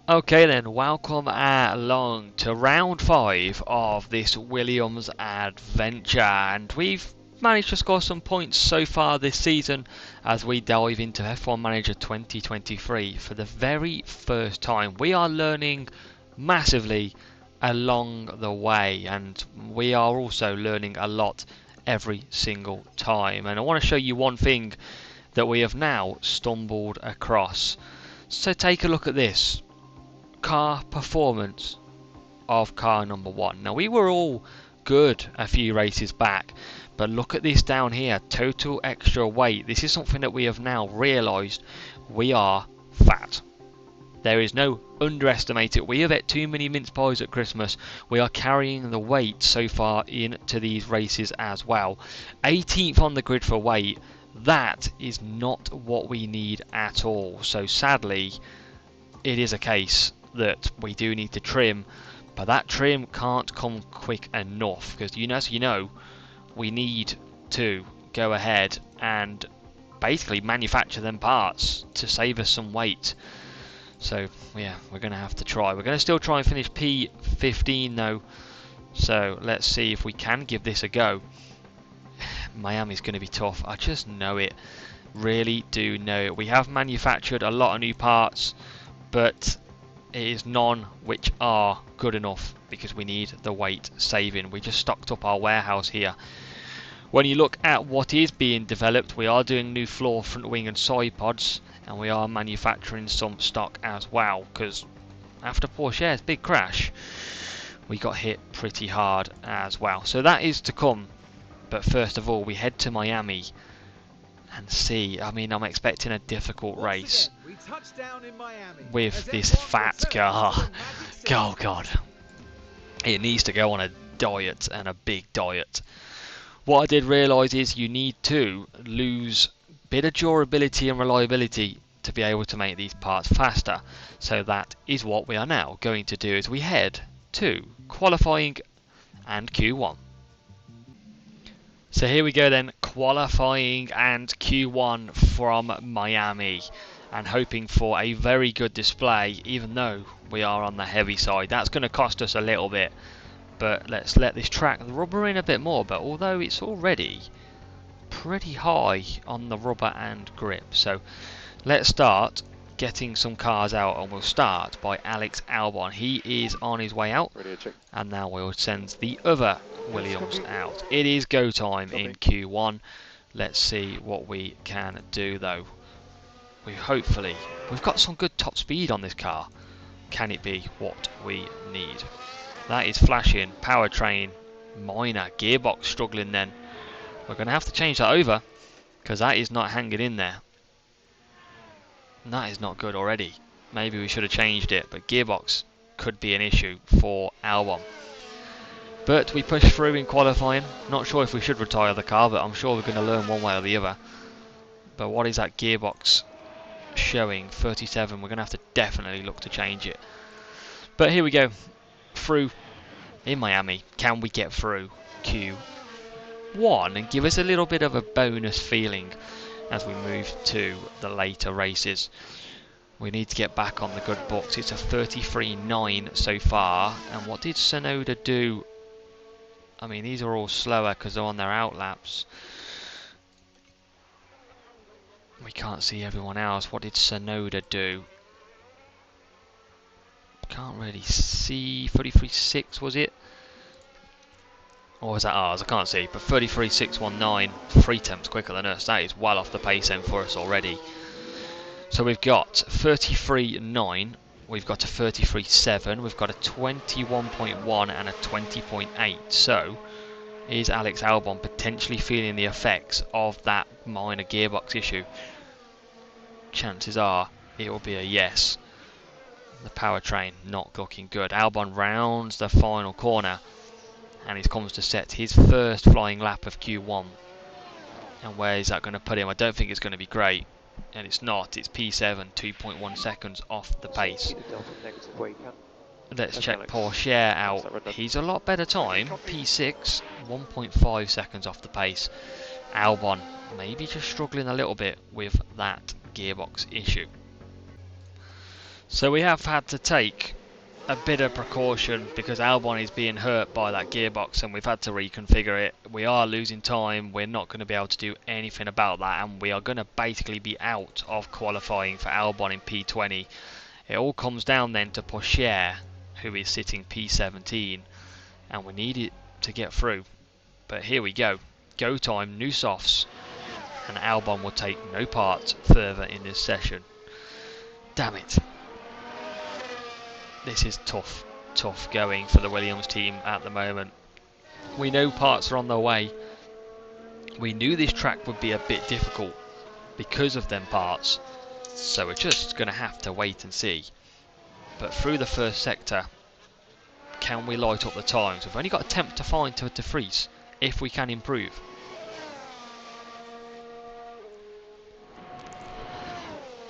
Okay then, welcome along to round 5 of this Williams adventure, and we've managed to score some points so far this season as we dive into F1 Manager 2023 for the very first time. We are learning massively along the way, and we are also learning a lot every single time, and I want to show you one thing that we have now stumbled across. So take a look at this car performance of car number 1. Now we were all good a few races back, but look at this down here, total extra weight. This is something that we have now realised. We are fat. There is no underestimate it. We have ate too many mince pies at Christmas. We are carrying the weight so far into these races as well. 18th on the grid for weight. That is not what we need at all. So sadly, it is a case that we do need to trim, but that trim can't come quick enough because, as you know, we need to go ahead and basically manufacture them parts to save us some weight. So yeah, we're going to have to try. We're going to still try and finish P15 though, so let's see if we can give this a go. Miami's going to be tough, I just know it, really do know it. We have manufactured a lot of new parts, but it is none which are good enough because we need the weight saving. We just stocked up our warehouse here. When you look at what is being developed, we are doing new floor, front wing and side pods, and we are manufacturing some stock as well, because after Porsche's big crash we got hit pretty hard as well. So that is to come, but first of all we head to Miami and see. I mean, I'm expecting a difficult race with this fat car. Oh god, it needs to go on a diet, and a big diet. What I did realise is you need to lose a bit of durability and reliability to be able to make these parts faster. So that is what we are now going to do as we head to qualifying and Q1. So here we go then, qualifying and Q1 from Miami, and hoping for a very good display even though we are on the heavy side. That's going to cost us a little bit, but let's let this track rubber in a bit more. But although it's already pretty high on the rubber and grip, so let's start getting some cars out, and we'll start by Alex Albon. He is on his way out, and now we'll send the other Williams out. It is go time in Q1. Let's see what we can do though. We've got some good top speed on this car. Can it be what we need? That is flashing. Powertrain minor. Gearbox struggling then. We're going to have to change that over because that is not hanging in there. And that is not good already. Maybe we should have changed it, but gearbox could be an issue for Albon. But we pushed through in qualifying. Not sure if we should retire the car, but I'm sure we're going to learn one way or the other. But what is that gearbox showing? 37. We're going to have to definitely look to change it. But here we go. Through in Miami. Can we get through Q1 and give us a little bit of a bonus feeling as we move to the later races? We need to get back on the good books. It's a 33.9 so far. And what did Tsunoda do? I mean, these are all slower because they're on their out laps. We can't see everyone else. What did Tsunoda do? Can't really see. 33.6 was it? Or was that ours? I can't see. But 33.619. 3 temps quicker than us. That is well off the pace end for us already. So we've got 33.9. We've got a 33.7. We've got a 21.1 and a 20.8. So is Alex Albon potentially feeling the effects of that minor gearbox issue? Chances are it will be a yes. The powertrain not looking good. Albon rounds the final corner and he comes to set his first flying lap of Q1. And where is that going to put him? I don't think it's going to be great. And it's not. It's P7, 2.1 seconds off the pace. Let's check Porsche out. He's a lot better time. P6, 1.5 seconds off the pace. Albon maybe just struggling a little bit with that gearbox issue. So we have had to take a bit of precaution because Albon is being hurt by that gearbox and we've had to reconfigure it. We are losing time, we're not going to be able to do anything about that, and we are going to basically be out of qualifying for Albon in P20. It all comes down then to Pourchaire, who is sitting P17, and we need it to get through. But here we go. Go time, new softs, and Albon will take no part further in this session. Damn it. This is tough going for the Williams team at the moment. We know parts are on their way. We knew this track would be a bit difficult because of them parts, so we're just going to have to wait and see. But through the first sector, can we light up the times? We've only got a tenth to find to De Vries if we can improve.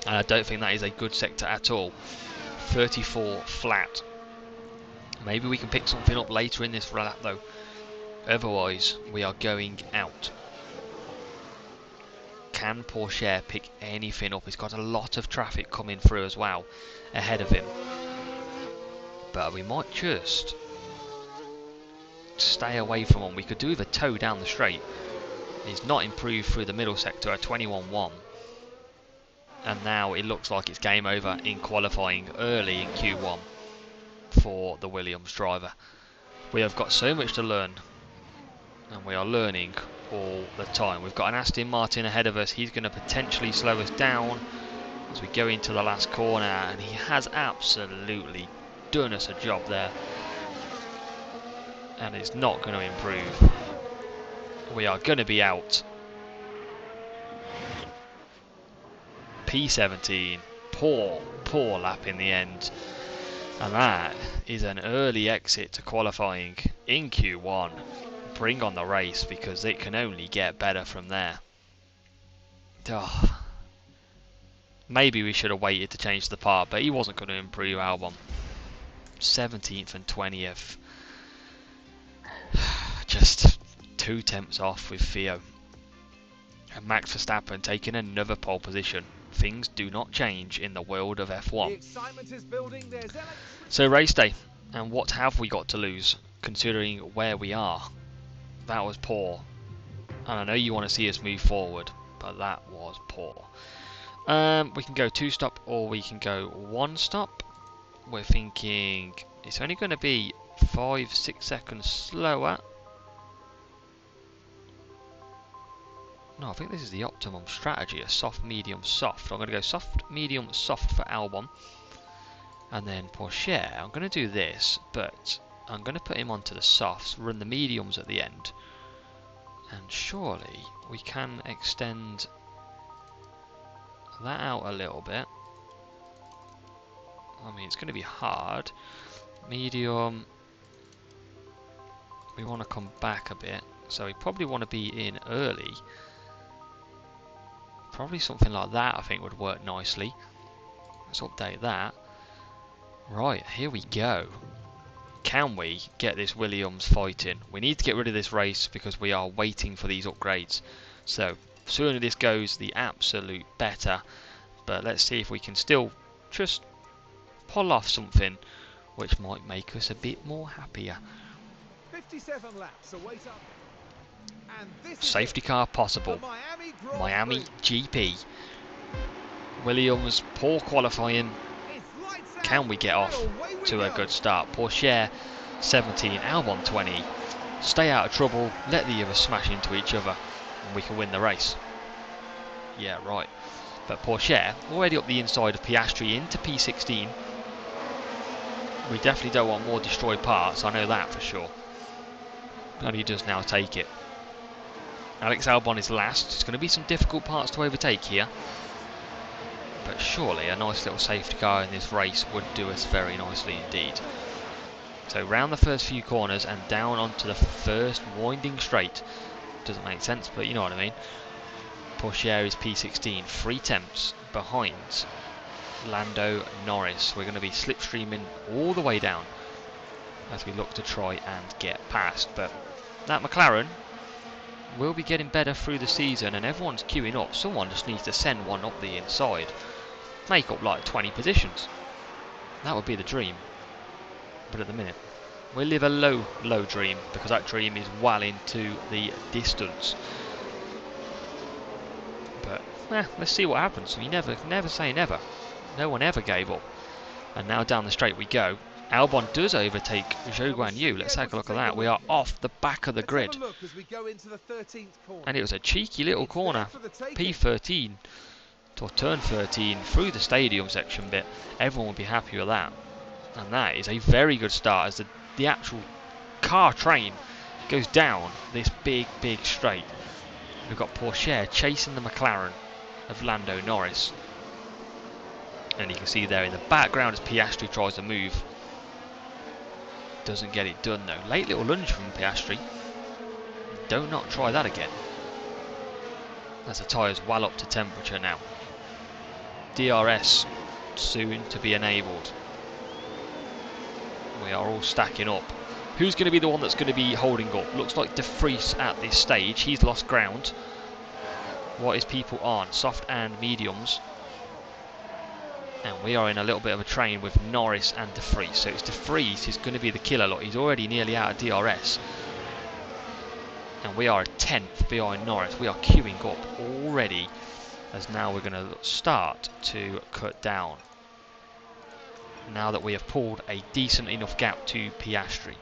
And I don't think that is a good sector at all. 34 flat. Maybe we can pick something up later in this lap though. Otherwise, we are going out. Can Pourchaire pick anything up? He's got a lot of traffic coming through as well ahead of him. But we might just stay away from him. We could do with a toe down the straight. He's not improved through the middle sector at 21.1. And now it looks like it's game over in qualifying early in Q1 for the Williams driver. We have got so much to learn, and we are learning all the time. We've got an Aston Martin ahead of us. He's going to potentially slow us down as we go into the last corner, and he has absolutely done us a job there, and it's not going to improve. We are going to be out. P17, poor lap in the end, and that is an early exit to qualifying in Q1. Bring on the race because it can only get better from there. Oh, maybe we should have waited to change the part, but he wasn't going to improve Albon. 17th and 20th, just 2 tenths off with Theo, and Max Verstappen taking another pole position. Things do not change in the world of F1. So race day, and what have we got to lose considering where we are? That was poor, and I know you want to see us move forward, but that was poor. We can go 2 stop or we can go 1 stop. We're thinking it's only going to be 5-6 seconds slower. No, I think this is the optimum strategy, a soft, medium, soft. I'm going to go soft, medium, soft for Albon. And then Pourchaire, I'm going to do this, but I'm going to put him onto the softs, run the mediums at the end. And surely we can extend that out a little bit. I mean, it's going to be hard. Medium. We want to come back a bit, so we probably want to be in early. Probably something like that I think would work nicely. Let's update that. Right, here we go. Can we get this Williams fighting? We need to get rid of this race because we are waiting for these upgrades. So, sooner this goes, the absolute better. But let's see if we can still just pull off something which might make us a bit more happier. 57 laps await up. Safety car possible. Miami GP. Williams, poor qualifying. Can we get off to a good start? Pourchaire 17, Albon 20. Stay out of trouble, let the others smash into each other, and we can win the race. Yeah, right. But Pourchaire already up the inside of Piastri into P16. We definitely don't want more destroyed parts, I know that for sure. And he does now take it. Alex Albon is last. It's going to be some difficult parts to overtake here. But surely a nice little safety car in this race would do us very nicely indeed. So round the first few corners and down onto the first winding straight. Doesn't make sense, but you know what I mean. Pourchaire is P16, 3 tenths behind Lando Norris. We're going to be slipstreaming all the way down as we look to try and get past. But that McLaren will be getting better through the season, and everyone's queuing up. Someone just needs to send one up the inside, make up like 20 positions. That would be the dream. But at the minute, we live a low, low dream, because that dream is well into the distance. But let's see what happens. You never say never. No one ever gave up. And now down the straight we go. Albon does overtake Zhou Guan Yu. Let's take a look at that. We are off the back of the grid. And it was a cheeky little corner. P13, or turn 13, through the stadium section bit. Everyone will be happy with that. And that is a very good start as the actual car train goes down this big, big straight. We've got Porsche chasing the McLaren of Lando Norris. And you can see there in the background as Piastri tries to move. Doesn't get it done though. Late little lunge from Piastri. Do not try that again. As the tyres well up to temperature now. DRS soon to be enabled. We are all stacking up. Who's going to be the one that's going to be holding up? Looks like De Vries at this stage. He's lost ground. What is people on? Soft and mediums. And we are in a little bit of a train with Norris and De Vries. So it's De Vries who's going to be the killer lot. He's already nearly out of DRS. And we are a 10th behind Norris. We are queuing up already. As now we're going to start to cut down. Now that we have pulled a decent enough gap to Piastri.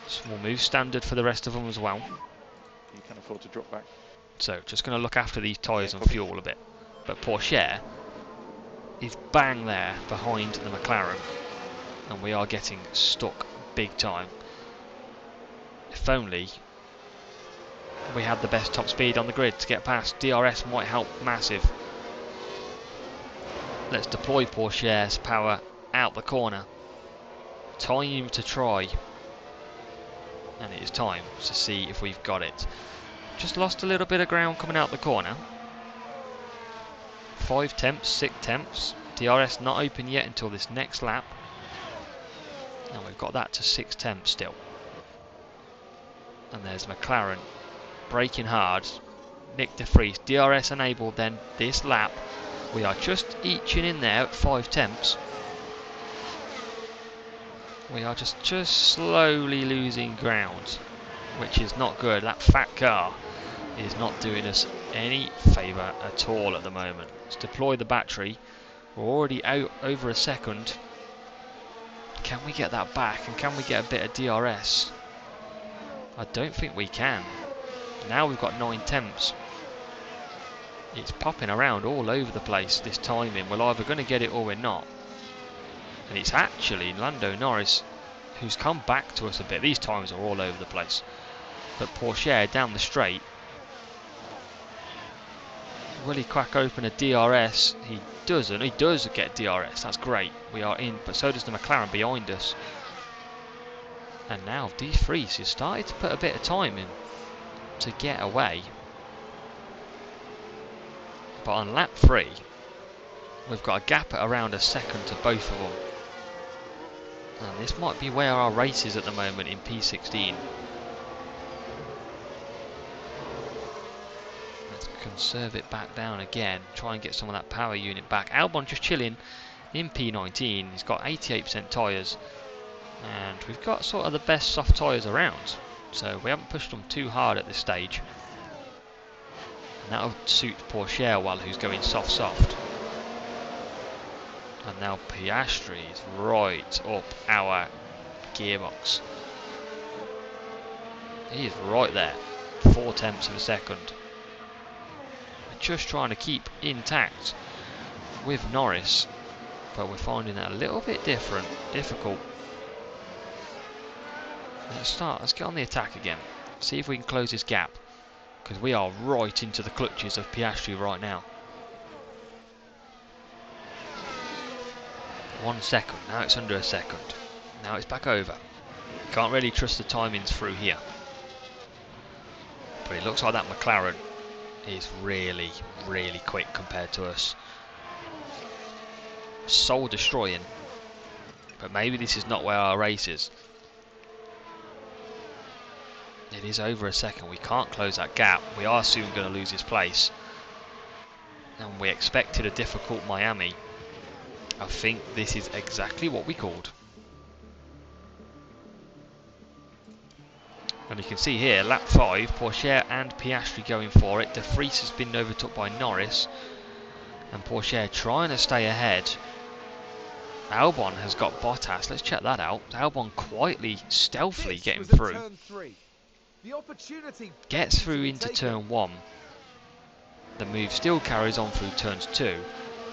Small move standard for the rest of them as well. You can afford to drop back. So just going to look after these tyres and fuel a bit. But Porsche is bang there behind the McLaren. And we are getting stuck big time. If only we had the best top speed on the grid to get past. DRS might help massive. Let's deploy Porsche's power out the corner. Time to try. And it is time to see if we've got it. Just lost a little bit of ground coming out the corner. 5 tenths, 6 tenths. DRS not open yet until this next lap. And we've got that to 6 tenths still. And there's McLaren braking hard. Nick De Vries, DRS enabled then this lap. We are just eaching in there at 5 tenths. We are just slowly losing ground, which is not good. That fat car is not doing us any favour at all at the moment. Let's deploy the battery. We're already out over a second. Can we get that back, and can we get a bit of DRS? I don't think we can. Now we've got 9 tenths. It's popping around all over the place, this timing. We're either going to get it or we're not. And it's actually Lando Norris who's come back to us a bit. These times are all over the place. But Porsche down the straight. Will he crack open a DRS? He doesn't. He does get DRS. That's great. We are in, but so does the McLaren behind us. And now De Vries is starting to put a bit of time in to get away. But on lap 3, we've got a gap at around a second to both of them. And this might be where our race is at the moment in P16. Let's conserve it back down again. Try and get some of that power unit back. Albon just chilling in P19. He's got 88% tyres. And we've got sort of the best soft tyres around. So we haven't pushed them too hard at this stage. And that'll suit Porsche well, who's going soft. And now Piastri is right up our gearbox. He is right there. 4 tenths of a second. We're just trying to keep intact with Norris. But we're finding that a little bit difficult. Let's get on the attack again. See if we can close this gap. Because we are right into the clutches of Piastri right now. 1 second. Now it's under a second. Now it's back over. Can't really trust the timings through here. But it looks like that McLaren is really, really quick compared to us. Soul destroying. But maybe this is not where our race is. It is over a second. We can't close that gap. We are soon going to lose this place. And we expected a difficult Miami. I think this is exactly what we called. And you can see here, lap 5, Pourchaire and Piastri going for it. De Vries has been overtook by Norris. And Pourchaire trying to stay ahead. Albon has got Bottas. Let's check that out. Albon quietly, stealthily This getting was at through. turn 3. The opportunity Gets begged to through be into taken, turn 1. The move still carries on through turns 2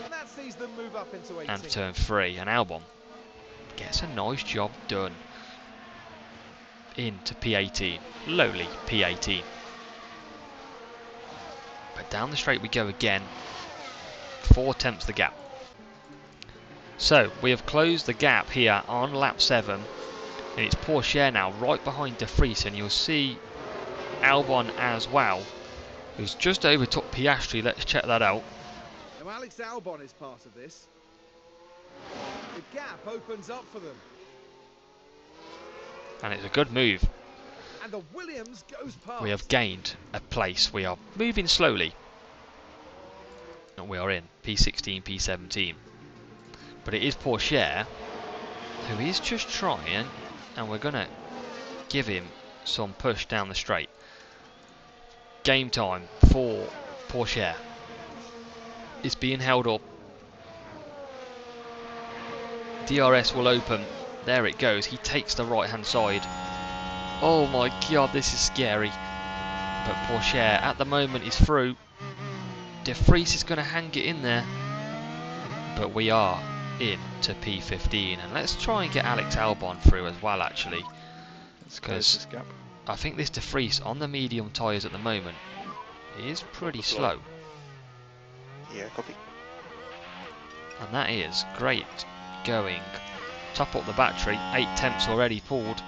and that sees them move up into 18. and turn 3. And Albon gets a nice job done into P18. Lowly P18. But down the straight we go again. 4 tenths the gap. So we have closed the gap here on lap 7. And it's Pourchaire now right behind De Vries, and you'll see Albon as well, who's just overtook Piastri. Let's check that out. Now Alex Albon is part of this. The gap opens up for them. And it's a good move. And the Williams goes past. We have gained a place. We are moving slowly. And we are in P16, P17. But it is Pourchaire who is just trying, and we're going to give him some push down the straight. Game time for Pourchaire. It's being held up. DRS will open. There it goes. He takes the right hand side. Oh my god, this is scary. But Pourchaire at the moment is through. De Vries is going to hang it in there. But we are in to P15. And let's try and get Alex Albon through as well, actually. Because I think this De Vries on the medium tyres at the moment is pretty slow. Yeah, copy. And that is great going. Top up the battery, 8 tenths already pulled.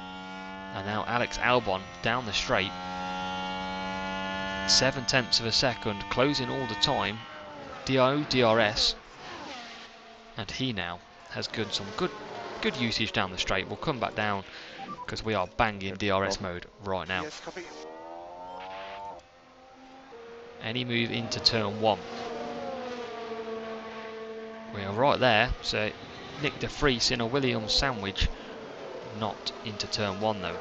And now Alex Albon down the straight. 7 tenths of a second, closing all the time. DRS. And he now has got some good usage down the straight. We'll come back down because we are banging DRS mode right now. Yes, copy. Any move into turn 1. We are right there, so Nick De Vries in a Williams sandwich. Not into turn 1 though.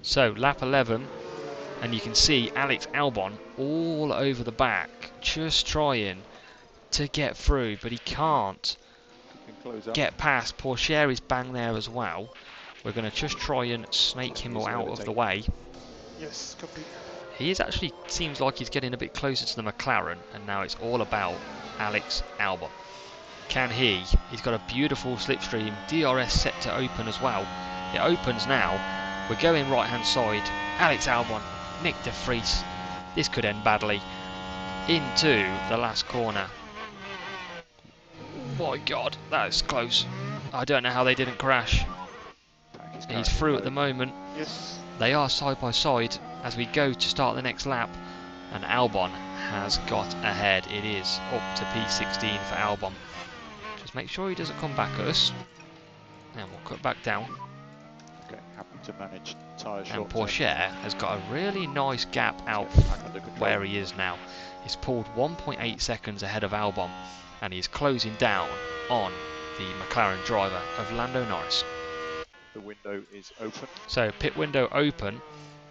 So lap 11, and you can see Alex Albon all over the back, just trying to get through, but he can't get past. Pourchaire is bang there as well. We're going to just try and snake him out of the way. Yes, copy. He is actually, seems like he's getting a bit closer to the McLaren, and now it's all about Alex Albon. Can he? He's got a beautiful slipstream. DRS set to open as well. It opens now. We're going right hand side. Alex Albon, Nick De Vries. This could end badly. Into the last corner. Oh my god, that is close. I don't know how they didn't crash. He's through at the moment. Yes. They are side by side as we go to start the next lap. And Albon has got ahead. It is up to P16 for Albon. Just make sure he doesn't come back at us. And we'll cut back down. Okay, happy to manage tyre short. And Pourchaire has got a really nice gap out where he is now. He's pulled 1.8 seconds ahead of Albon. And he's closing down on the McLaren driver of Lando Norris. The window is open. So pit window open,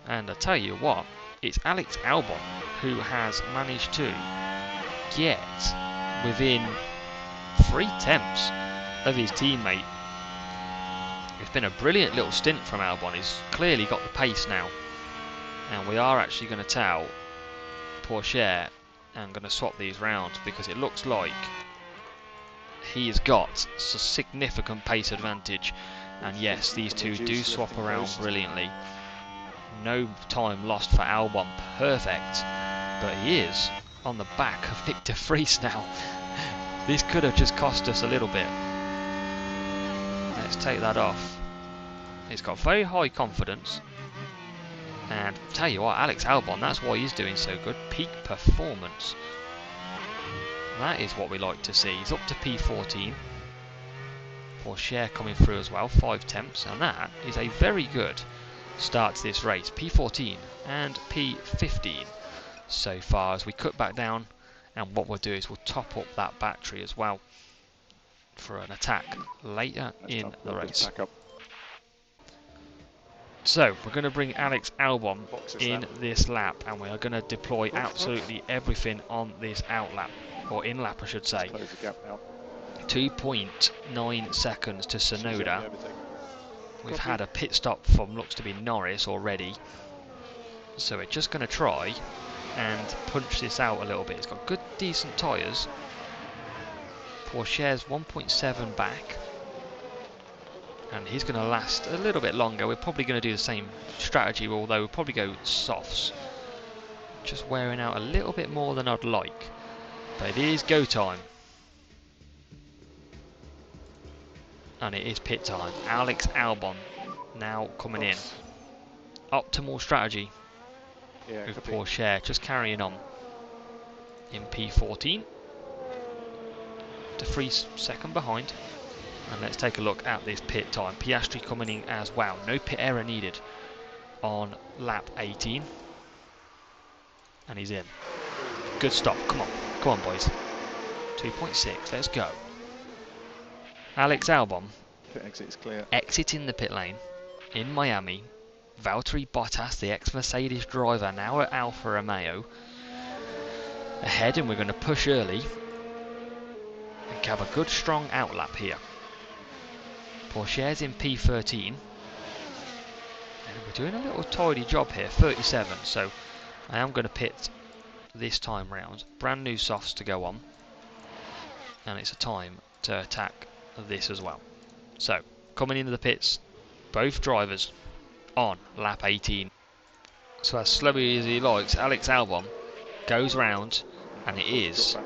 and I tell you what, it's Alex Albon who has managed to get within 3 tenths of his teammate. It's been a brilliant little stint from Albon. He's clearly got the pace now, and we are actually going to tell Pourchaire and going to swap these round because it looks like he has got a significant pace advantage. And yes, these two do swap around brilliantly. No time lost for Albon, perfect. But he is on the back of Nick De Vries now. This could have just cost us a little bit. Let's take that off. He's got very high confidence. And tell you what, Alex Albon, that's why he's doing so good. Peak performance. That is what we like to see. He's up to P14. Pourchaire coming through as well, 5 tenths, and that is a very good start to this race. P14 and P15 so far as we cut back down And what we'll do is we'll top up that battery as well for an attack later in the race. Back up. So we're going to bring Alex Albon Boxes in lap. this lap, and we are going to deploy absolutely everything on this out lap, or in lap I should say. Close the gap now. 2.9 seconds to Sonoda. Overtake. We've Copy. had a pit stop from looks to be Norris already, so we're just going to try and punch this out a little bit. It's got good decent tyres. Porsche's 1.7 back, and he's going to last a little bit longer. We're probably going to do the same strategy, although we'll probably go softs. Just wearing out a little bit more than I'd like, but it is go time. And it is pit time. Alex Albon now coming in. Optimal strategy with copy. Porsche just carrying on in P14. To 3 seconds behind. And let's take a look at this pit time. Piastri coming in as well. No pit error needed on lap 18. And he's in. Good stop. Come on. Come on, boys. 2.6. Let's go. Alex Albon. Pit exit is clear. Exiting the pit lane in Miami. Valtteri Bottas, the ex-Mercedes driver, now at Alfa Romeo. Ahead, and we're going to push early and have a good strong outlap here. Porsche's in P13. And we're doing a little tidy job here, 37. So I am going to pit this time round. Brand new softs to go on. And it's a time to attack this as well. So, coming into the pits, both drivers on lap 18. So as slowly as he likes, Alex Albon goes round, and it is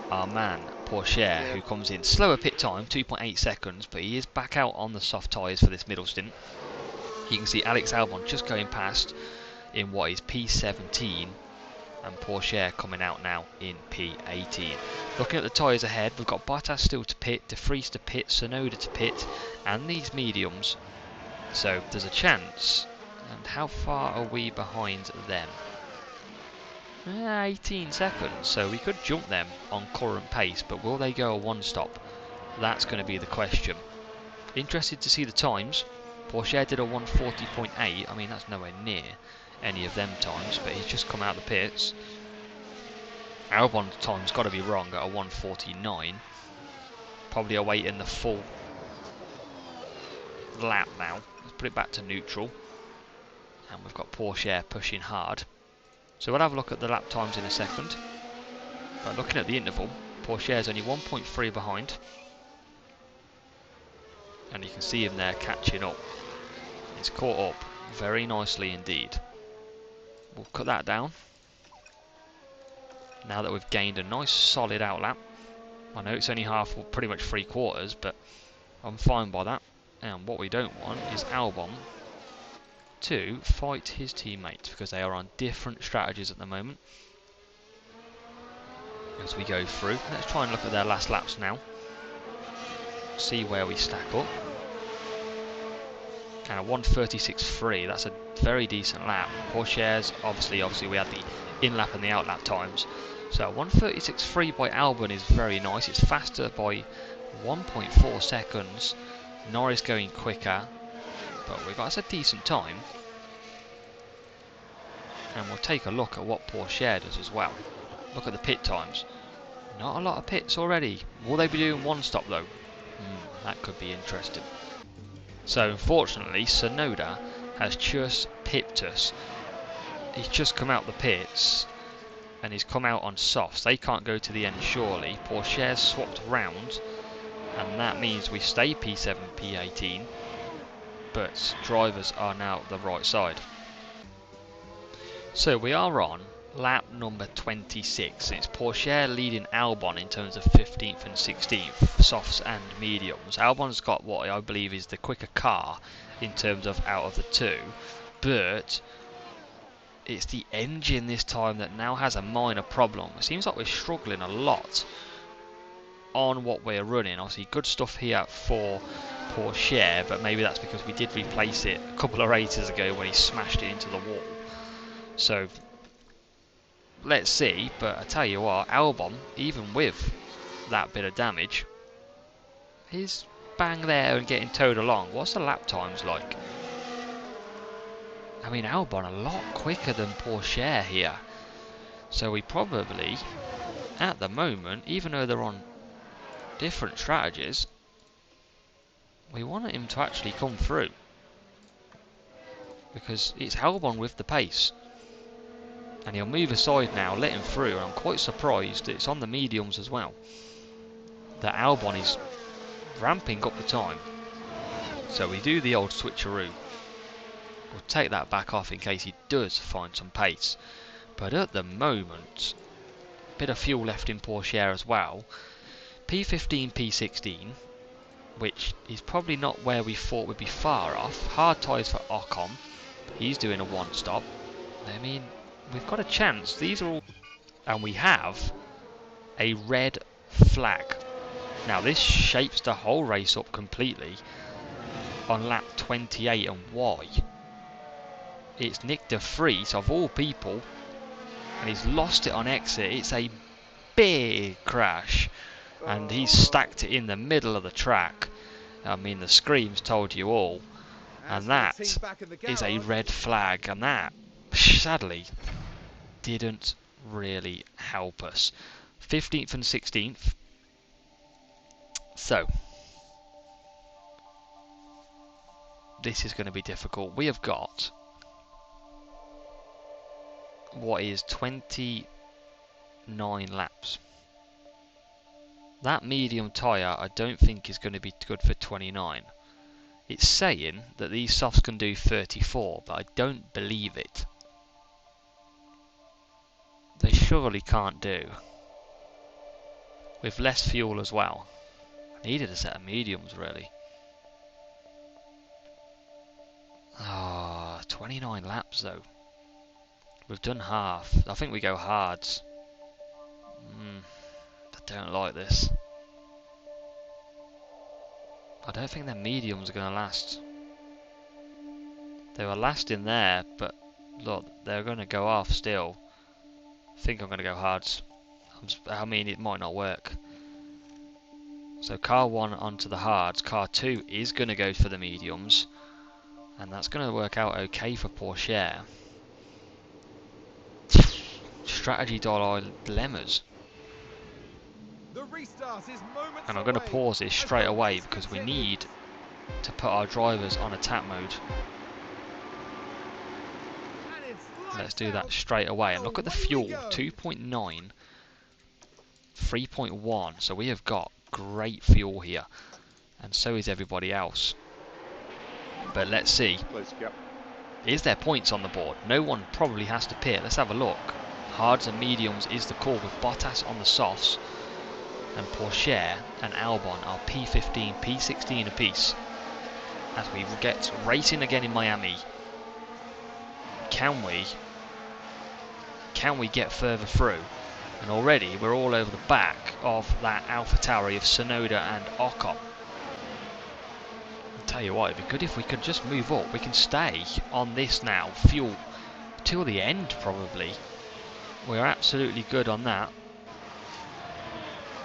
our man Porsche who comes in. Slower pit time, 2.8 seconds, but he is back out on the soft tyres for this middle stint. You can see Alex Albon just going past in what is P17, and Porsche coming out now in P18. Looking at the tyres ahead, we've got Bottas still to pit, De Vries to pit, Sonoda to pit, and these mediums. So there's a chance. And how far are we behind them? 18 seconds, so we could jump them on current pace, but will they go a one stop? That's going to be the question. Interested to see the times. Porsche did a 140.8. I mean, that's nowhere near any of them times, but he's just come out of the pits. Albon's time's got to be wrong at a 149. Probably awaiting the full lap now. Let's put it back to neutral. And we've got Porsche pushing hard. So we'll have a look at the lap times in a second. But looking at the interval, Porsche is only 1.3 behind. And you can see him there catching up. He's caught up very nicely indeed. We'll cut that down. Now that we've gained a nice solid outlap. I know it's only half, well, pretty much 3/4, but I'm fine by that. And what we don't want is Albon to fight his teammates, because they are on different strategies at the moment. As we go through, let's try and look at their last laps now. See where we stack up. And a 1:36.3, that's a very decent lap. Porsche's, obviously we had the in-lap and the out-lap times. So 1:36.3 by Albon is very nice. It's faster by 1.4 seconds. Norris going quicker, but that's a decent time. And we'll take a look at what Porsche does as well. Look at the pit times. Not a lot of pits already. Will they be doing one stop though? That could be interesting. So unfortunately, Sonoda has just pipped us. He's just come out the pits, and he's come out on softs. They can't go to the end surely. Porsche's swapped round, and that means we stay P7, P18, but drivers are now the right side. So we are on lap number 26. It's Porsche leading Albon in terms of 15th and 16th, softs and mediums. Albon's got what I believe is the quicker car in terms of out of the two, but it's the engine this time that now has a minor problem. It seems like we're struggling a lot on what we're running. Obviously good stuff here for Porsche, but maybe that's because we did replace it a couple of races ago when he smashed it into the wall. So let's see. But I tell you what, Albon, even with that bit of damage, he's bang there and getting towed along. What's the lap times like? I mean, Albon a lot quicker than Porsche here. So we probably, at the moment, even though they're on different strategies, we want him to actually come through. Because it's Albon with the pace. And he'll move aside now, let him through. And I'm quite surprised it's on the mediums as well, that Albon is ramping up the time. So we do the old switcheroo. We'll take that back off in case he does find some pace. But at the moment, a bit of fuel left in Porsche as well. P15, P16, which is probably not where we thought would be far off. Hard tyres for Ocon. He's doing a one-stop. I mean, we've got a chance. These are all... And we have a red flag. Now, this shapes the whole race up completely on lap 28. And why? It's Nick de Vries, of all people, and he's lost it on exit. It's a big crash, and he's stacked it in the middle of the track. I mean, the screams told you all. And that is a red flag, and that, sadly, didn't really help us. 15th and 16th. So, this is going to be difficult. We have got what is 29 laps. That medium tyre I don't think is going to be good for 29. It's saying that these softs can do 34, but I don't believe it. They surely can't do. With less fuel as well. I needed a set of mediums really. Ah, 29 laps though. We've done half. I think we go hards. I don't like this. I don't think their mediums are going to last. They were last in there, but look, they're going to go off still. I think I'm going to go hards. I mean, it might not work. So car 1 onto the hards. Car 2 is going to go for the mediums. And that's going to work out okay for Porsche. Strategy dilemmas. And I'm going to pause this straight away because we need to put our drivers on attack mode. Let's do that straight away. And look at the fuel. 2.9. 3.1. So we have got great fuel here. And so is everybody else. But let's see. Is there points on the board? No one probably has to pit. Let's have a look. Hards and mediums is the call with Bottas on the softs. And Porsche and Albon are P15, P16 apiece. As we get racing again in Miami. Can we get further through? And already we're all over the back of that AlphaTauri of Tsunoda and Ocon. I'll tell you what, it'd be good if we could just move up. We can stay on this now, fuel, till the end probably. We're absolutely good on that.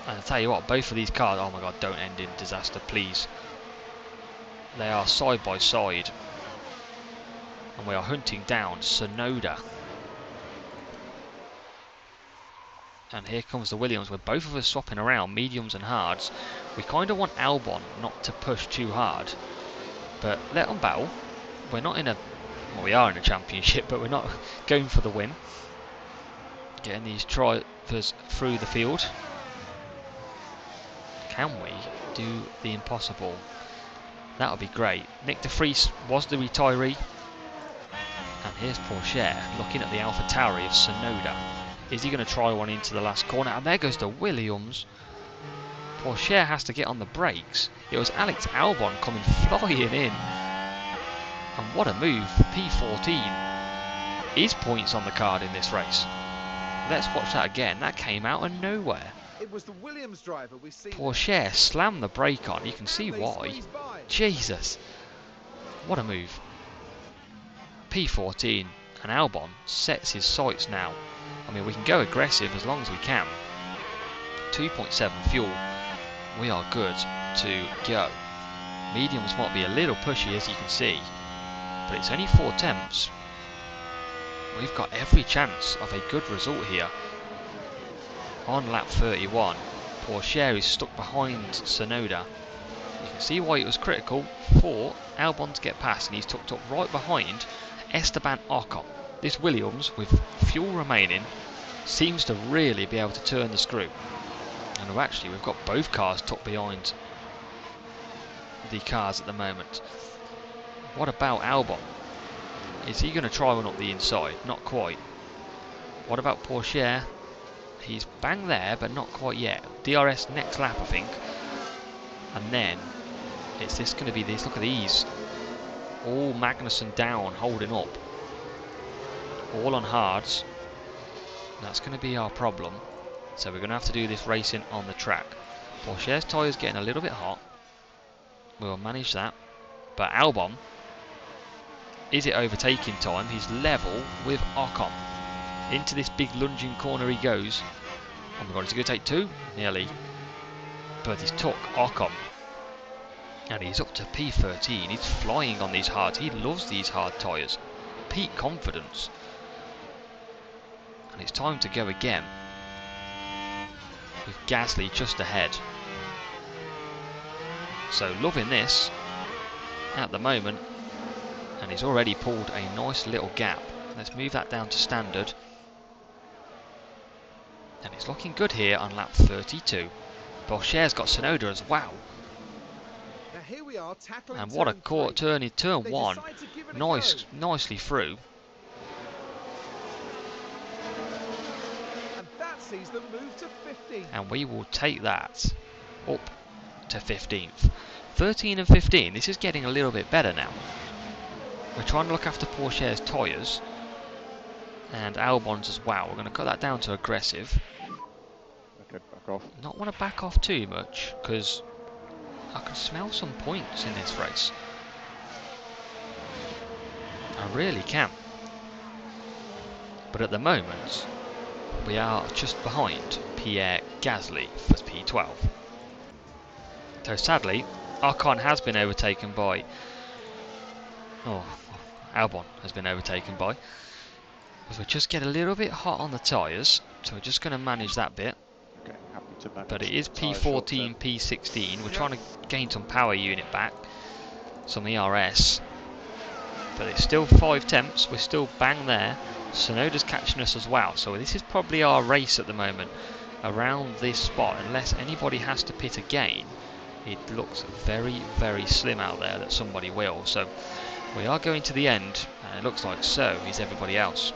And I'll tell you what, both of these cars, oh my god, don't end in disaster, please. They are side by side. And we are hunting down Tsunoda. And here comes the Williams, where both of us swapping around mediums and hards. We kind of want Albon not to push too hard. But let them battle. We're not in a... Well, we are in a championship, but we're not going for the win. Getting these drivers through the field. Can we do the impossible? That would be great. Nick de Vries was the retiree. And here's Porsche looking at the AlphaTauri of Tsunoda. Is he going to try one into the last corner? And there goes the Williams. Porsche has to get on the brakes. It was Alex Albon coming flying in. And what a move. P14 is points on the card in this race. Let's watch that again. That came out of nowhere. It was the Williams driver we see. Porsche slammed the brake on. You can see why. Jesus. What a move. P14. And Albon sets his sights now. I mean, we can go aggressive as long as we can. 2.7 fuel. We are good to go. Mediums might be a little pushy, as you can see, but it's only 4 temps. We've got every chance of a good result here. On lap 31, Pourchaire is stuck behind Tsunoda. You can see why it was critical for Albon to get past, and he's tucked up right behind Esteban Ocon. This Williams, with fuel remaining, seems to really be able to turn the screw. And actually, we've got both cars tucked behind the cars at the moment. What about Albon? Is he going to try one up the inside? Not quite. What about Pourchaire? He's bang there, but not quite yet. DRS next lap, I think. And then, is this going to be this? Look at these. All Magnussen down, holding up. All on hards. That's going to be our problem. So we're going to have to do this racing on the track. Pourchaire's tyre's getting a little bit hot. We'll manage that. But Albon, is it overtaking time? He's level with Ocon. Into this big lunging corner he goes. Oh my god, is he going to take 2? Nearly. But he's took Ocon. And he's up to P13. He's flying on these hards. He loves these hard tyres. Peak confidence. And it's time to go again. With Gasly just ahead. So loving this at the moment. And he's already pulled a nice little gap. Let's move that down to standard. And it's looking good here on lap 32. Pourchaire's got Tsunoda as well. Now here we are tackling And what a turn turn in turn They 1. decide to give it a go. Nicely through. And that sees them move to 15. And we will take that up to 15th. 13 and 15. This is getting a little bit better now. We're trying to look after Pourchaire's tyres. And Albon's as well. We're going to cut that down to aggressive. Okay, back off. Not want to back off too much, because I can smell some points in this race. I really can. But at the moment, we are just behind Pierre Gasly for P12. So sadly, Ocon has been overtaken by... Albon has been overtaken by. Because we just get a little bit hot on the tyres, so we're just going to manage that bit. Okay, happy to manage. But it is the tyre short P14, term. P16. We're trying to gain some power unit back, some ERS. But it's still 5 temps. We're still bang there. Tsunoda's catching us as well. So this is probably our race at the moment, around this spot. Unless anybody has to pit again, it looks very, very slim out there that somebody will. So we are going to the end, and it looks like so is everybody else.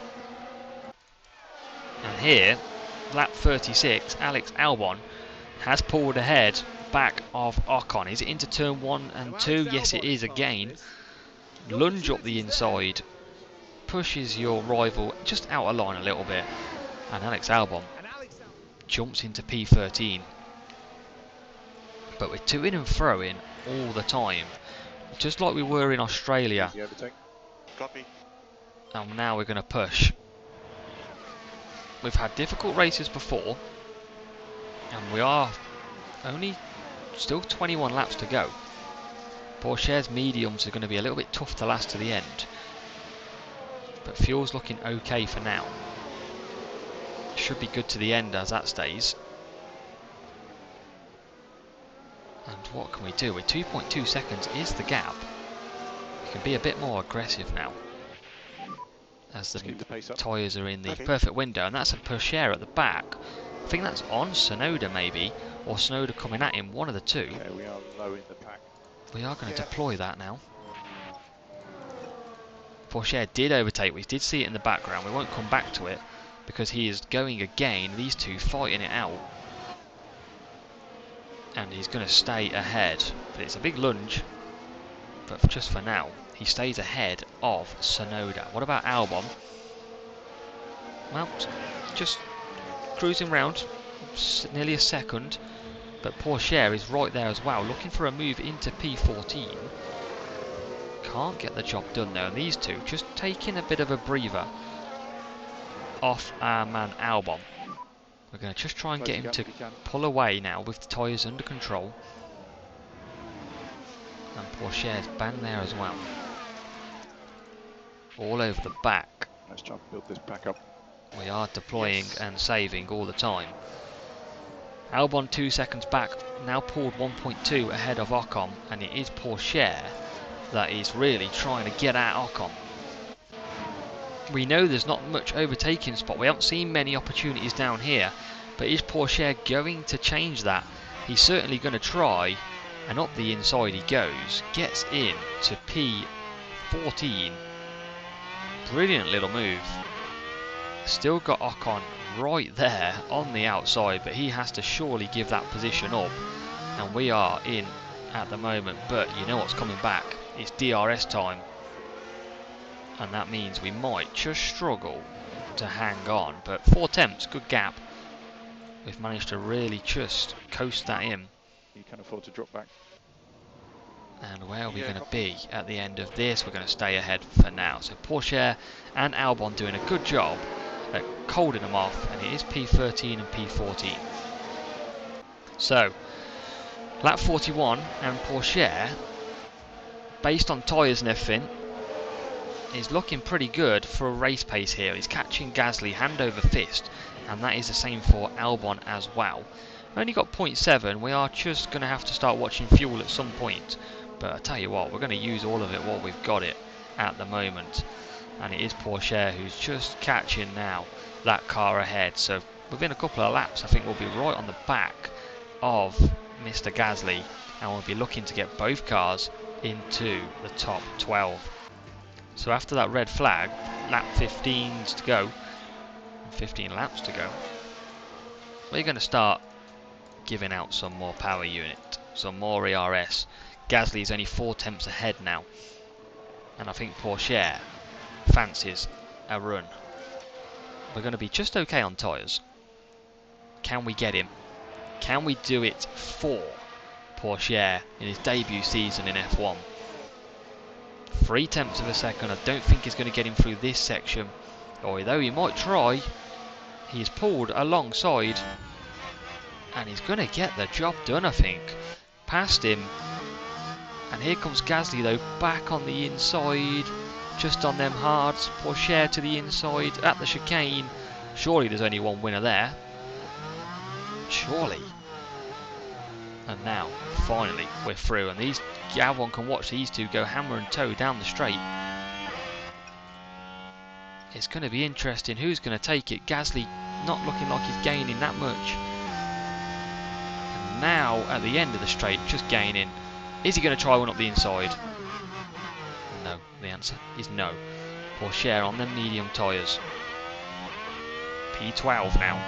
And here, lap 36, Alex Albon has pulled ahead back of Ocon. Is it into turn 1 and 2? Yes, it is again. Lunge up the inside, pushes your rival just out of line a little bit, and Alex Albon jumps into P13. But we're to-ing and fro-ing all the time, just like we were in Australia. Easy overtake. Copy. And now we're going to push. We've had difficult races before, and we are only still 21 laps to go. Pourchaire's mediums are going to be a little bit tough to last to the end, but fuel's looking okay for now. Should be good to the end as that stays. And what can we do? With 2.2 seconds is the gap. We can be a bit more aggressive now, as the Keep the pace up. tyres are in the Okay. perfect window, and that's a Pourchaire at the back. I think that's on Tsunoda maybe, or Tsunoda coming at him, one of the two. Okay, we are low in the pack. We are going to Yeah. deploy that now. Pourchaire did overtake, we did see it in the background. We won't come back to it because he is going again. These two fighting it out, and he's going to stay ahead. But it's a big lunge, but just for now, he stays ahead of Tsunoda. What about Albon? Well, just cruising round, nearly a second. But Pourchaire is right there as well, looking for a move into P14. Can't get the job done though, and these two just taking a bit of a breather off our man Albon. We're going to just try and Close get the him gap to if you can. pull away now with the tyres under control. And Pourchaire's bang there as well. All over the back. Let's try and build this back up. We are deploying Yes. and saving all the time. Albon 2 seconds back, now pulled 1.2 ahead of Ocon, and it is Pourchaire that is really trying to get at Ocon. We know there's not much overtaking spot, we haven't seen many opportunities down here, but is Pourchaire going to change that? He's certainly going to try, and up the inside he goes, gets in to P14. Brilliant little move. Still got Ocon right there on the outside, but he has to surely give that position up, and we are in at the moment, but you know what's coming back, it's DRS time, and that means we might just struggle to hang on, but 4 attempts, good gap. We've managed to really just coast that in. You can afford to drop back. And where are we Yeah, going to be at the end of this? We're going to stay ahead for now. So Pourchaire and Albon doing a good job at holding them off, and it is P13 and P14. So, lap 41, and Pourchaire, based on tyres and everything, is looking pretty good for a race pace here. He's catching Gasly hand over fist, and that is the same for Albon as well. Only got 0.7, we are just going to have to start watching fuel at some point. But I tell you what, we're going to use all of it while we've got it at the moment. And it is Pourchaire who's just catching now that car ahead. So within a couple of laps, I think we'll be right on the back of Mr. Gasly. And we'll be looking to get both cars into the top 12. So after that red flag, lap 15 to go, 15 laps to go, we're going to start giving out some more power unit, some more ERS. Gasly's only 4 tenths ahead now, and I think Pourchaire fancies a run. We're going to be just okay on tyres. Can we get him? Can we do it for Pourchaire in his debut season in F1? 3 tenths of a second, I don't think he's going to get him through this section, although he might try. He's pulled alongside, and he's going to get the job done, I think. Past him. And here comes Gasly though, back on the inside, just on them hards. Pourchaire to the inside at the chicane. Surely there's only one winner there. Surely. And now, finally, we're through, and these Albon can watch these two go hammer and toe down the straight. It's going to be interesting who's going to take it. Gasly not looking like he's gaining that much. And now, at the end of the straight, just gaining. Is he going to try one up the inside? No, the answer is no. Pourchaire on them medium tyres. P12 now.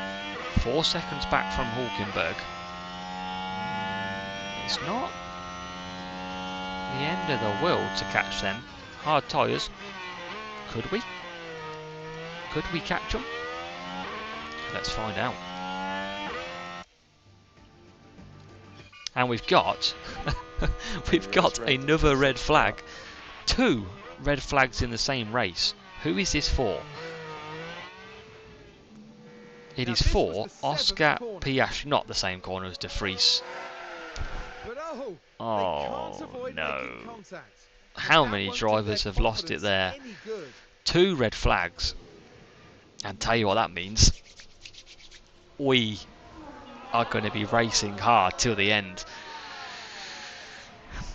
4 seconds back from Hulkenberg. It's not the end of the world to catch them. Hard tyres. Could we? Could we catch them? Let's find out. And we've got another red flag. 2 red flags in the same race. Who is this for? It is for Oscar Piastri, not the same corner as De Vries. But they Oh can't avoid no. making contact. How That many won't do drivers their have lost it confidence there? any good. 2 red flags. And tell you what that means. We are going to be racing hard till the end.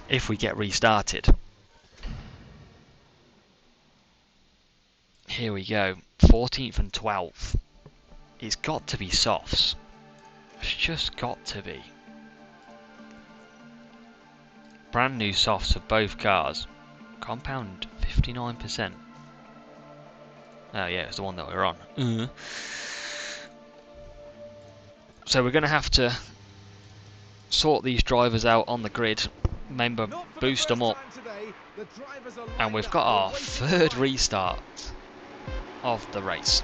If we get restarted. Here we go. 14th and 12th. It's got to be softs. It's just got to be. Brand new softs of both cars. Compound 59%. Oh yeah, it's the one that we're on. So we're going to have to sort these drivers out on the grid. Remember, Not for the boost them first up. time today, the drivers are And lined we've up, got our waiting 3rd for- restart of the race.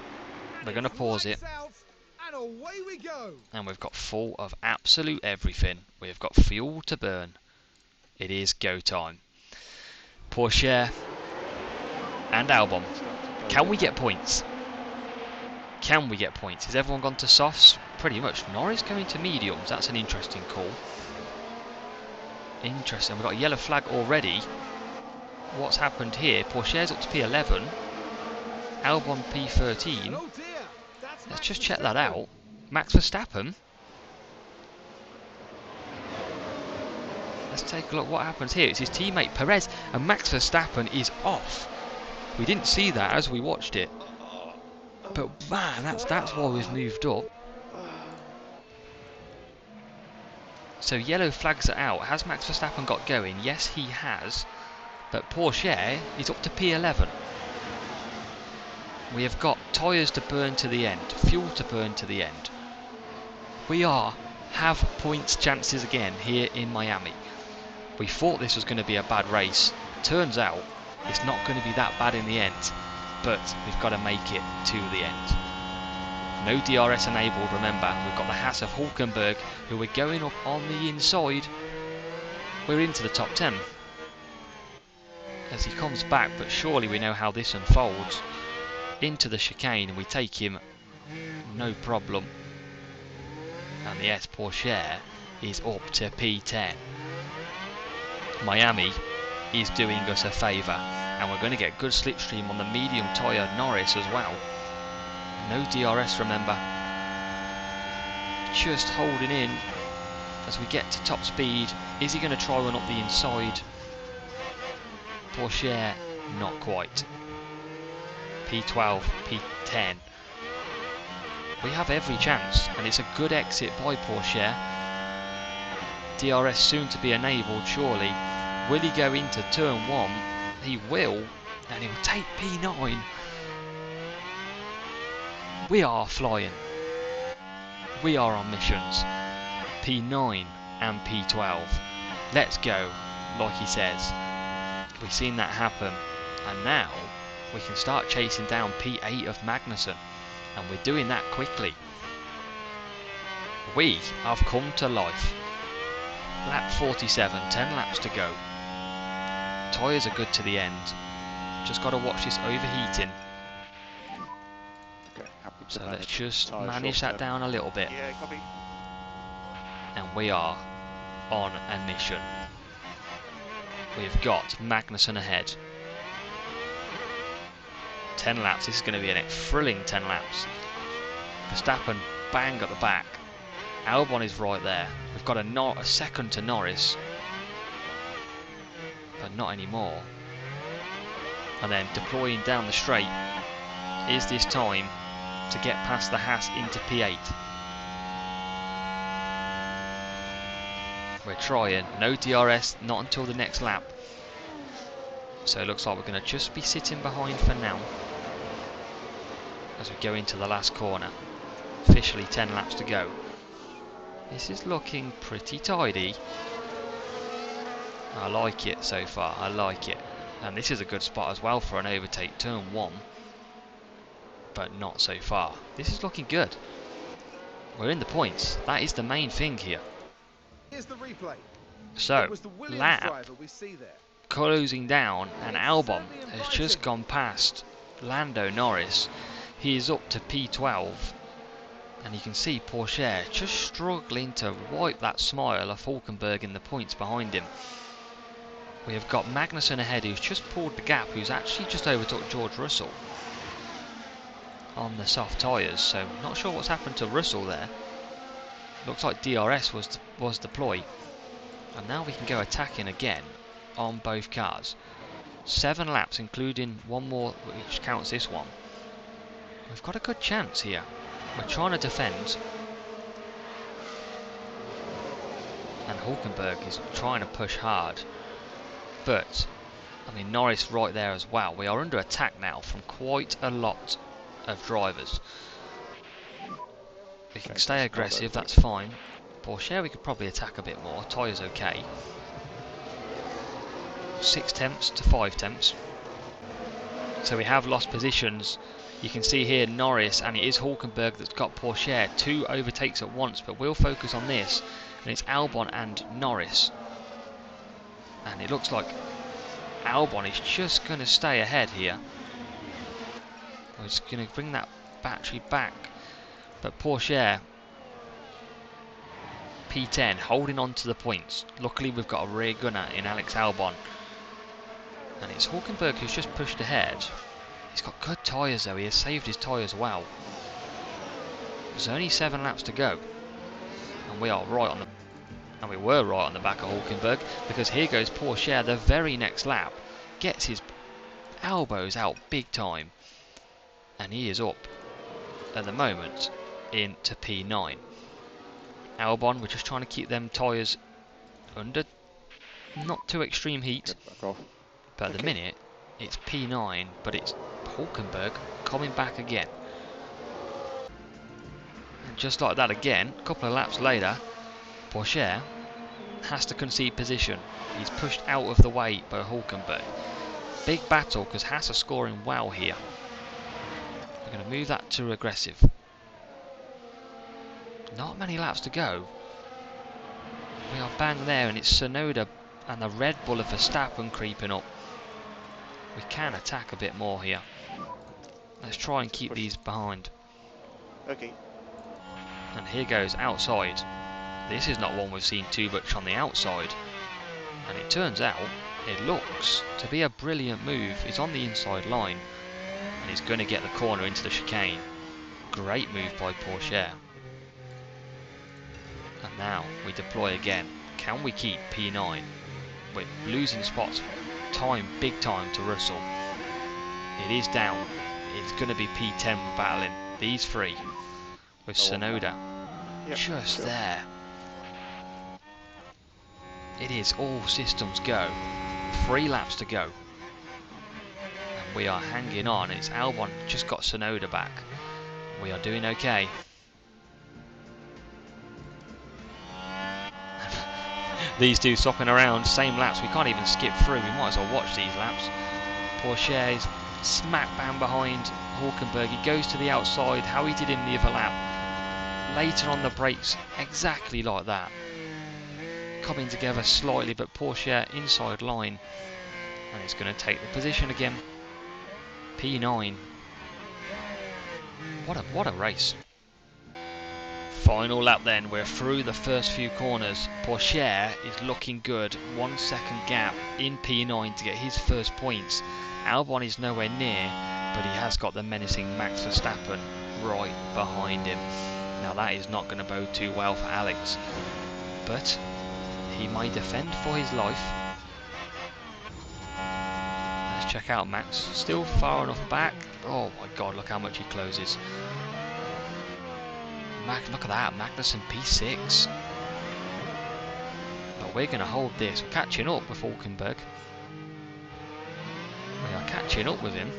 and We're going to it's pause it. lights out, and away we go. And we've got full of absolute everything. We've got fuel to burn. It is go time. Pourchaire and Albon. Can we get points? Can we get points? Has everyone gone to softs? Pretty much. Norris going to mediums. That's an interesting call. Interesting. We've got a yellow flag already. What's happened here? Pourchaire's up to P11. Albon P13. Oh dear, that's Let's Max just check that Verstappen. out. Max Verstappen. Let's take a look what happens here. It's his teammate Perez, and Max Verstappen is off. We didn't see that as we watched it. But man, that's why we've moved up. So yellow flags are out. Has Max Verstappen got going? Yes, he has. But Pourchaire is up to P11. We have got tyres to burn to the end, fuel to burn to the end. We have points chances again here in Miami. We thought this was going to be a bad race. Turns out it's not going to be that bad in the end, but we've got to make it to the end. No DRS enabled, remember. We've got the Haas of Hulkenberg, who we're going up on the inside. We're into the top 10. As he comes back, but surely we know how this unfolds. Into the chicane, and we take him, no problem. And the S Pourchaire is up to P10. Miami is doing us a favour, and we're going to get good slipstream on the medium tyre Norris as well. No DRS, remember. Just holding in as we get to top speed. Is he going to try one up the inside? Pourchaire, not quite. P12, P10. We have every chance, and it's a good exit by Pourchaire. DRS soon to be enabled, surely. Will he go into turn 1? He will, and he will take P9. We are flying. We are on missions. P9 and P12. Let's go, like he says. We've seen that happen, and now we can start chasing down P8 of Magnussen, and we're doing that quickly. We have come to life. Lap 47, 10 laps to go. Tyres are good to the end. Just got to watch this overheating. Okay, happy to So manage let's just tyre manage short that term. down a little bit. Yeah, copy. And we are on a mission. We've got Magnussen ahead. 10 laps. This is going to be a thrilling 10 laps. Verstappen bang at the back. Albon is right there. We've got a second to Norris, but not anymore. And then deploying down the straight is this time to get past the Haas into P8. We're trying. No DRS, not until the next lap. So it looks like we're going to just be sitting behind for now as we go into the last corner. Officially 10 laps to go. This is looking pretty tidy. I like it so far, I like it. And this is a good spot as well for an overtake, turn 1. But not so far. This is looking good. We're in the points. That is the main thing here. Here's the replay. So, It was the Williams lap driver we see there. closing down, and It's Albon certainly has inviting. just gone past Lando Norris. He is up to P12. And you can see Pourchaire just struggling to wipe that smile off Hulkenberg in the points behind him. We have got Magnussen ahead, who's just pulled the gap, who's actually just overtook George Russell on the soft tyres, so not sure what's happened to Russell there. Looks like DRS was deployed. And now we can go attacking again on both cars. 7 laps, including one more, which counts this one. We've got a good chance here. We're trying to defend, and Hulkenberg is trying to push hard, but I mean Norris right there as well. We are under attack now from quite a lot of drivers. We can Okay, stay that's aggressive, not that's fine. Pourchaire we could probably attack a bit more. Tyres okay. 6 tenths to 5 tenths. So we have lost positions. You can see here Norris, and it is Hulkenberg that's got Pourchaire. 2 overtakes at once, but we'll focus on this. And it's Albon and Norris. And it looks like Albon is just going to stay ahead here. He's going to bring that battery back. But Porsche, P10, holding on to the points. Luckily, we've got a rear gunner in Alex Albon. And it's Hulkenberg who's just pushed ahead. He's got good tyres though, he has saved his tyres well. There's only 7 laps to go. And we are right on the... And we were right on the back of Hulkenberg, because here goes Porsche the very next lap. Gets his elbows out big time. And he is up, at the moment, into P9. Albon, we're just trying to keep them tyres under not too extreme heat. Back off. But at the minute, it's P9, but it's Hulkenberg coming back again. And just like that again, a couple of laps later, Porsche has to concede position. He's pushed out of the way by Hulkenberg. Big battle because Haas are scoring well here. We're going to move that to aggressive. Not many laps to go. We are bang there, and it's Tsunoda and the Red Bull of Verstappen creeping up. We can attack a bit more here. Let's try and keep these behind. Okay. And here goes outside. This is not one we've seen too much on the outside. And it turns out, it looks to be a brilliant move. He's on the inside line. And he's going to get the corner into the chicane. Great move by Porsche. And now we deploy again. Can we keep P9? We're losing spots. Time, big time to Russell. It is down. It's going to be P10 battling these three with Tsunoda just there. It is all systems go. 3 laps to go. And we are hanging on. It's Albon just got Tsunoda back. We are doing okay. These two swapping around, same laps. We can't even skip through. We might as well watch these laps. Porsche is smack bang behind Hulkenberg. He goes to the outside, how he did in the other lap. Later on the brakes, exactly like that. Coming together slightly, but Porsche inside line. And he's going to take the position again. P9. What a race. Final lap then, we're through the first few corners. Porsche is looking good, 1 second gap in P9 to get his first points. Albon is nowhere near, but he has got the menacing Max Verstappen right behind him. Now that is not going to bode too well for Alex, but he may defend for his life. Let's check out Max, still far enough back. Oh my god, look how much he closes. Look at that, Magnussen P6. But we're going to hold this. We're catching up with Hulkenberg. We are catching up with him.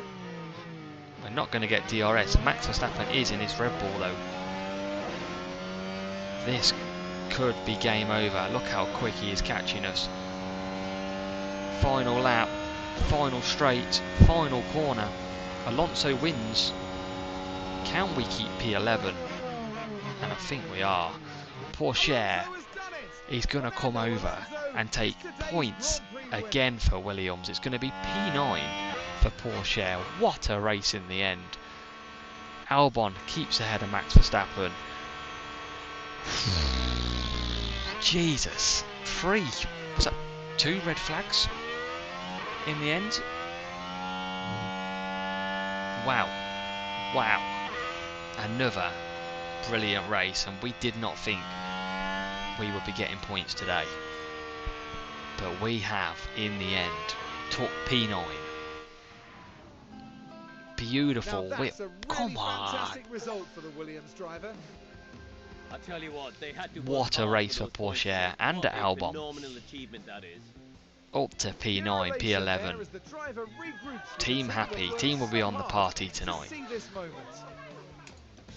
We're not going to get DRS. Max Verstappen is in his Red Bull though. This could be game over. Look how quick he is catching us. Final lap, final straight, final corner. Alonso wins. Can we keep P11? And I think we are. Porsche is going to come over and take points again for Williams. It's going to be P9 for Porsche. What a race in the end. Albon keeps ahead of Max Verstappen. Jesus. 3. Was that 2 red flags in the end? Wow. Wow. Another brilliant race, and we did not think we would be getting points today, but we have in the end. Took P9. Beautiful whip. Come on. Result for the Williams driver. I tell you What a race for Porsche and Albon. Up to P9, P11. Team happy. Team will be on the party tonight.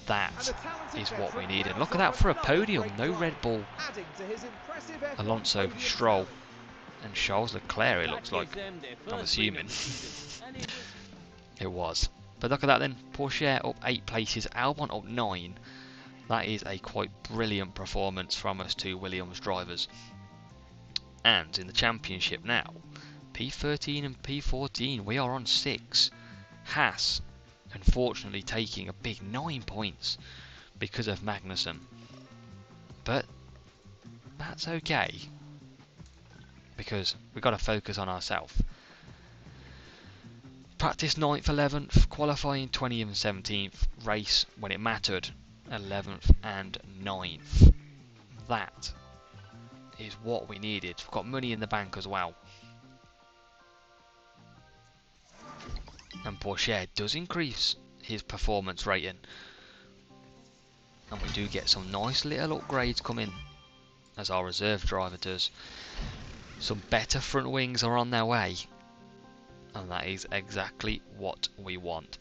That is what we needed. Look at that for a podium. No Red Bull. Alonso, Stroll, and Charles Leclerc, it looks like. I'm assuming. It was. But look at that then. Porsche up 8 places. Albon up 9. That is a quite brilliant performance from us two Williams drivers. And in the championship now, P13 and P14, we are on 6. Haas, unfortunately, taking a big 9 points because of Magnussen. But that's okay, because we've got to focus on ourselves. Practice 9th, 11th, qualifying 20th and 17th, race when it mattered 11th and 9th. That is what we needed. We've got money in the bank as well. And Porsche does increase his performance rating. And we do get some nice little upgrades coming as our reserve driver does. Some better front wings are on their way. And that is exactly what we want.